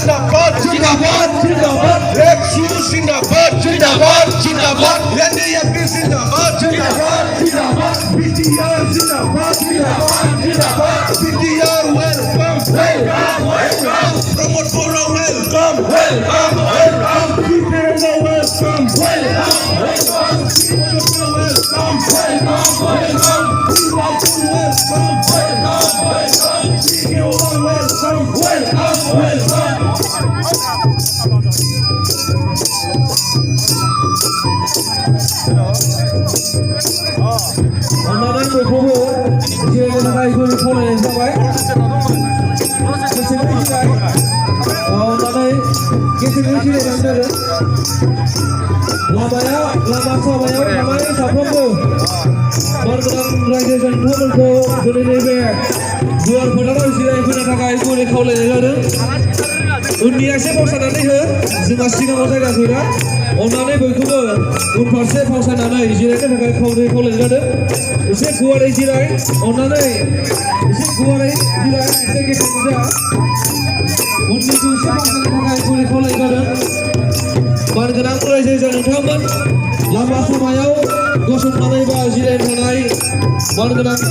जिंदाबाद जिंदाबाद जिंदाबाद रेक्सू जिंदाबाद जिंदाबाद जिंदाबाद एनडीएफबी जिंदाबाद जिंदाबाद जिंदाबाद बीटीआर जिंदाबाद जिंदाबाद जिंदाबाद BTR welcome welcome welcome Pramod Bora welcome welcome welcome BTR welcome welcome welcome welcome welcome welcome Onların buyruğu ciğerine aykırı kolayı sabay. Kesinlikle güzel. Onların kesinlikle güzel. Lamaya sapramu. Barang raja jantung ko boleh lebar. Jual pedara sila ibu nak kaya ibu ni kau leh ada. Unia se pausan ane he. Semasa kita masa kat sini. Onane buyruğu unparse pausan ane. Jiran kan kaya kau leh ada. Ise kuar jiran. Onane ise kuar jiran. Ise kita muda. Unia tu se pausan ane kaya ibu ni kau leh ada. Barang raja jantung lama samayau gosok manai ba jiran manai barang